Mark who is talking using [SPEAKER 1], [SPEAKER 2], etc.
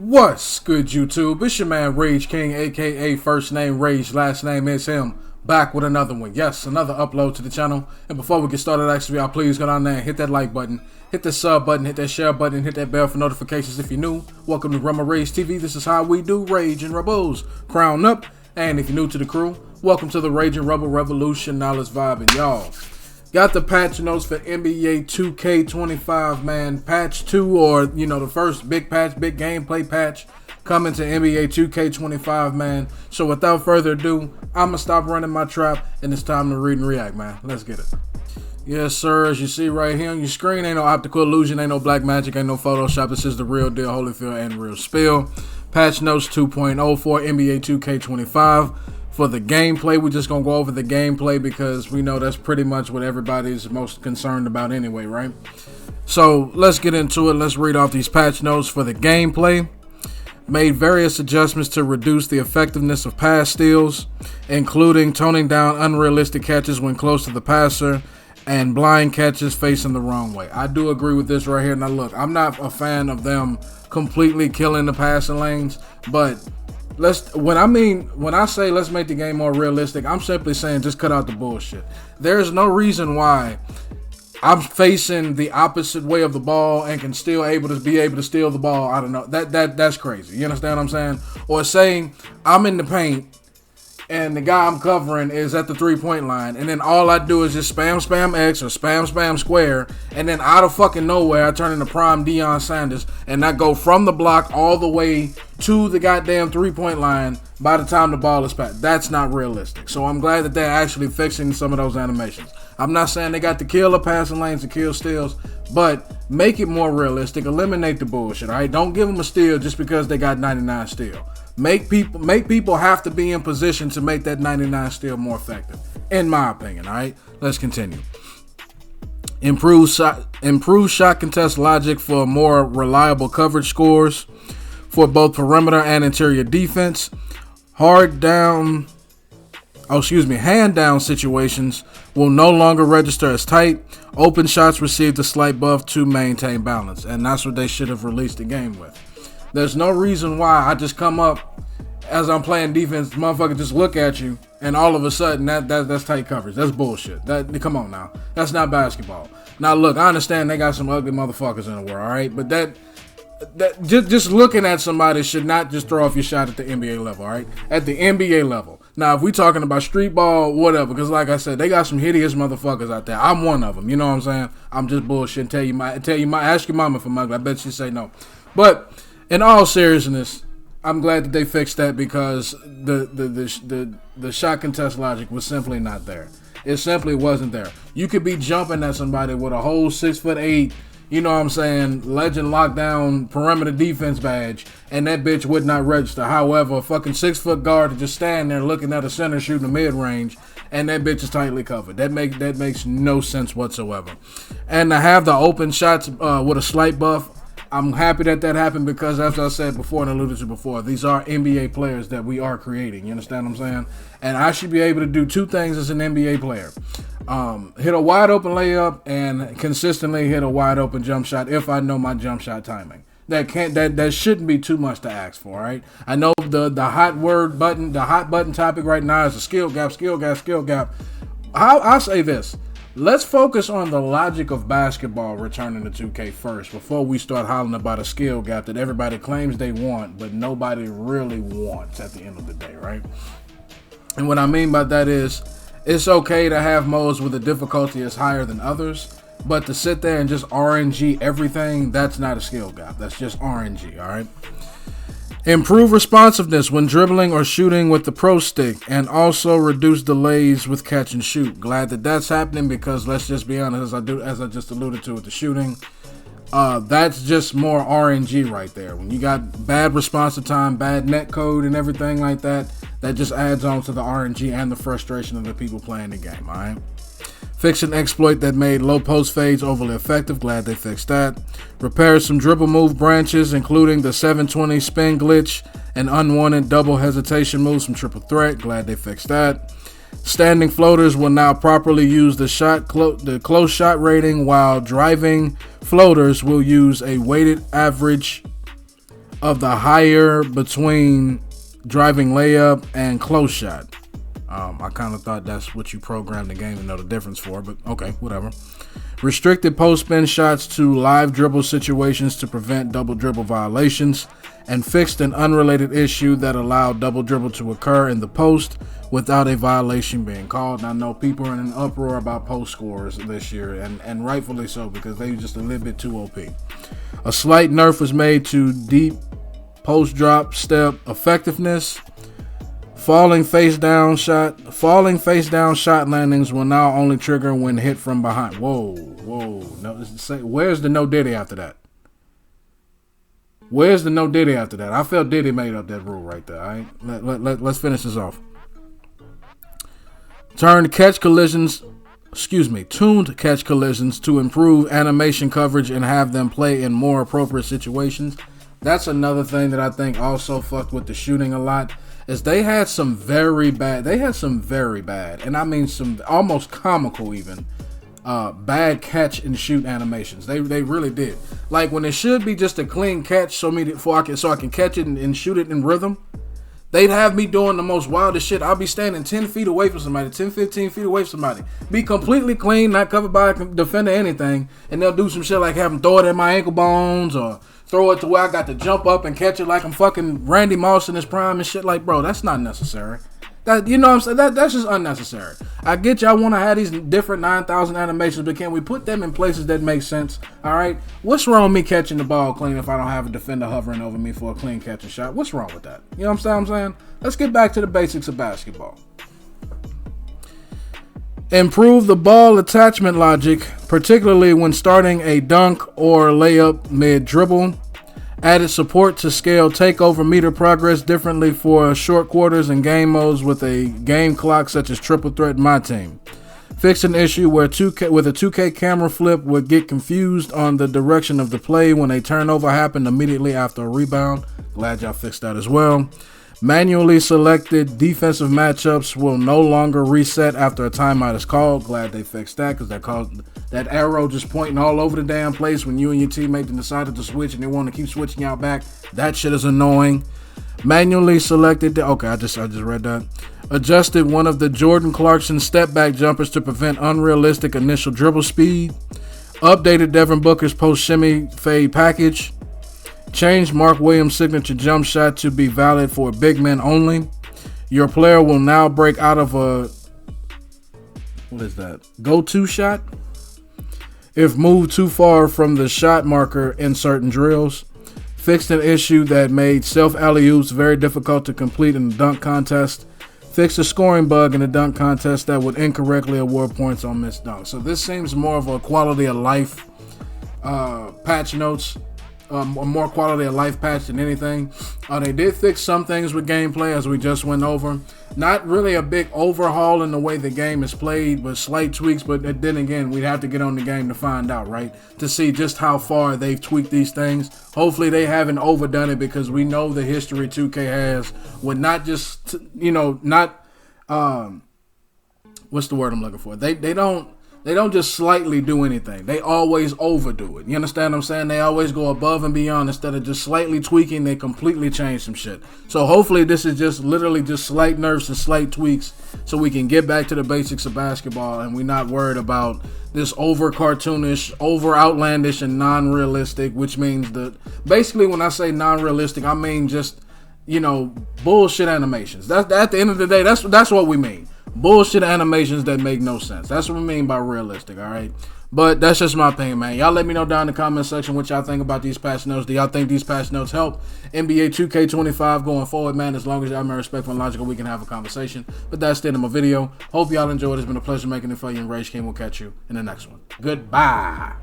[SPEAKER 1] What's good, YouTube? It's your man Rage King, aka first name Rage, last name is him. Back with another one. Yes, another upload to the channel. And before we get started, actually, y'all please go down there and hit that like button, hit the sub button, hit that share button, hit that bell for notifications if you're new. Welcome to Rumble Rage TV. This is how we do Rage and Rebels. Crown up. And if you're new to the crew, welcome to the Rage and Rebel Revolution. Now let's vibe, and y'all got the patch notes for NBA 2K25, man. Patch 2, or, the first big patch, big gameplay patch coming to NBA 2K25, man. So without further ado, I'm going to stop running my trap, and it's time to read and react, man. Let's get it. Yes, sir. As you see right here on your screen, ain't no optical illusion, ain't no black magic, ain't no Photoshop. This is the real deal, Holyfield, and real spill. Patch notes 2.0 for NBA 2K25. For the gameplay, we're just going to go over the gameplay because we know that's pretty much what everybody's most concerned about anyway, right? So let's get into it. Let's read off these patch notes for the gameplay. Made various adjustments to reduce the effectiveness of pass steals, including toning down unrealistic catches when close to the passer and blind catches facing the wrong way. I do agree with this right here. Now look, I'm not a fan of them completely killing the passing lanes, but when I say let's make the game more realistic, I'm simply saying just cut out the bullshit. There's no reason why I'm facing the opposite way of the ball and can still be able to steal the ball. I don't know. That's crazy. You understand what I'm saying? Or saying I'm in the paint and the guy I'm covering is at the 3-point line, and then all I do is just spam X or spam square, and then out of fucking nowhere I turn into prime Deion Sanders and I go from the block all the way to the goddamn 3-point line by the time the ball is passed. That's not realistic. So I'm glad that they're actually fixing some of those animations. I'm not saying they got to kill the passing lanes to kill steals, but make it more realistic. Eliminate the bullshit, all right? Don't give them a steal just because they got 99 steal. Make people have to be in position to make that 99 steal more effective, in my opinion, all right? Let's continue. Improve shot contest logic for more reliable coverage scores for both perimeter and interior defense. Hand down situations will no longer register as tight. Open shots received a slight buff to maintain balance, and that's what they should have released the game with. There's no reason why I just come up as I'm playing defense, motherfucker just look at you, and all of a sudden that's tight coverage. That's bullshit. Come on now. That's not basketball. Now look, I understand they got some ugly motherfuckers in the world, all right? But that just looking at somebody should not just throw off your shot at the NBA level, all right? At the NBA level. Now, if we talking about street ball, whatever, because like I said, they got some hideous motherfuckers out there. I'm one of them, you know what I'm saying? I'm just bullshit. Ask your mama for my, I bet she'd say no. But in all seriousness, I'm glad that they fixed that because the shot contest logic was simply not there. It simply wasn't there. You could be jumping at somebody with a whole 6'8", you know what I'm saying, legend lockdown perimeter defense badge, and that bitch would not register. However, a fucking 6-foot guard to just stand there looking at a center shooting a mid-range, and that bitch is tightly covered. That makes no sense whatsoever. And to have the open shots with a slight buff, I'm happy that happened because, as I said before and alluded to before, these are NBA players that we are creating. You understand what I'm saying? And I should be able to do two things as an NBA player. Hit a wide open layup and consistently hit a wide open jump shot if I know my jump shot timing. That shouldn't be too much to ask for, right? I know the hot button topic right now is a skill gap. I'll say this. Let's focus on the logic of basketball returning to 2K first before we start hollering about a skill gap that everybody claims they want, but nobody really wants at the end of the day, right? And what I mean by that is, it's okay to have modes where the difficulty is higher than others, but to sit there and just RNG everything, that's not a skill gap. That's just RNG, all right? Improve responsiveness when dribbling or shooting with the pro stick, and also reduce delays with catch and shoot. Glad that that's happening because let's just be honest, as I just alluded to with the shooting, that's just more RNG right there. When you got bad responsive time, bad net code, and everything like that, that just adds on to the RNG and the frustration of the people playing the game. All right. Fix an exploit that made low post fades overly effective. Glad they fixed that. Repair some dribble move branches, including the 720 spin glitch and unwanted double hesitation moves from Triple Threat. Glad they fixed that. Standing floaters will now properly use the close shot rating, while driving floaters will use a weighted average of the higher between driving layup and close shot. I kind of thought that's what you programmed the game to know the difference for, but okay, whatever. Restricted post-spin shots to live dribble situations to prevent double dribble violations, and fixed an unrelated issue that allowed double dribble to occur in the post without a violation being called. And I know people are in an uproar about post scores this year, and rightfully so, because they were just a little bit too OP. A slight nerf was made to deep post drop step effectiveness. Falling face down shot landings will now only trigger when hit from behind. Whoa. No, where's the no Diddy after that? Where's the no Diddy after that? I felt Diddy made up that rule right there. All right, let's finish this off. Tuned catch collisions to improve animation coverage and have them play in more appropriate situations. That's another thing that I think also fucked with the shooting a lot. Is they had some very bad, and I mean some almost comical even, bad catch and shoot animations. They really did. Like when it should be just a clean catch so I can catch it and shoot it in rhythm, they'd have me doing the most wildest shit. I'll be standing 10 feet away from somebody, 10, 15 feet away from somebody. Be completely clean, not covered by a defender or anything, and they'll do some shit like have them throw it at my ankle bones or throw it to where I got to jump up and catch it like I'm fucking Randy Moss in his prime and shit. Like, bro, that's not necessary. That, you know what I'm saying? That's just unnecessary. I get y'all want to have these different 9,000 animations, but can we put them in places that make sense? All right? What's wrong with me catching the ball clean if I don't have a defender hovering over me for a clean catch and shot? What's wrong with that? You know what I'm saying? Let's get back to the basics of basketball. Improve the ball attachment logic, particularly when starting a dunk or layup mid-dribble. Added support to scale takeover meter progress differently for short quarters and game modes with a game clock such as Triple Threat My Team. Fixed an issue where 2K camera flip would get confused on the direction of the play when a turnover happened immediately after a rebound. Glad y'all fixed that as well. Manually selected defensive matchups will no longer reset after a timeout is called. Glad they fixed that, because that arrow just pointing all over the damn place when you and your teammate decided to switch and they want to keep switching out back. That shit is annoying. Manually selected. Okay, I just read that. Adjusted one of the Jordan Clarkson step back jumpers to prevent unrealistic initial dribble speed. Updated Devin Booker's post shimmy fade package. Changed Mark Williams' signature jump shot to be valid for big men only. Your player will now break out of a go-to shot if moved too far from the shot marker in certain drills. Fixed an issue that made self-alley-oops very difficult to complete in the dunk contest. Fixed a scoring bug in the dunk contest that would incorrectly award points on missed dunks. So this seems more of a quality of life patch notes. A more quality of life patch than anything. They did fix some things with gameplay, as we just went over. Not really a big overhaul in the way the game is played, but slight tweaks. But then again, we'd have to get on the game to find out, right? To see just how far they've tweaked these things. Hopefully they haven't overdone it, because we know the history 2K has with not just, what's the word I'm looking for? They don't just slightly do anything. They always overdo it. You understand what I'm saying? They always go above and beyond. Instead of just slightly tweaking, they completely change some shit. So hopefully this is just literally just slight nerfs and slight tweaks so we can get back to the basics of basketball and we're not worried about this over cartoonish, over outlandish, and non-realistic, which means that basically when I say non-realistic, I mean just, bullshit animations. That's at the end of the day, that's what we mean. Bullshit animations that make no sense. That's what we mean by realistic, all right? But that's just my opinion, man. Y'all let me know down in the comment section what y'all think about these patch notes. Do y'all think these patch notes help NBA 2K25 going forward, man? As long as y'all are respectful and logical, we can have a conversation. But that's the end of my video. Hope y'all enjoyed. It's been a pleasure making it for you, and Rage King will catch you in the next one. Goodbye.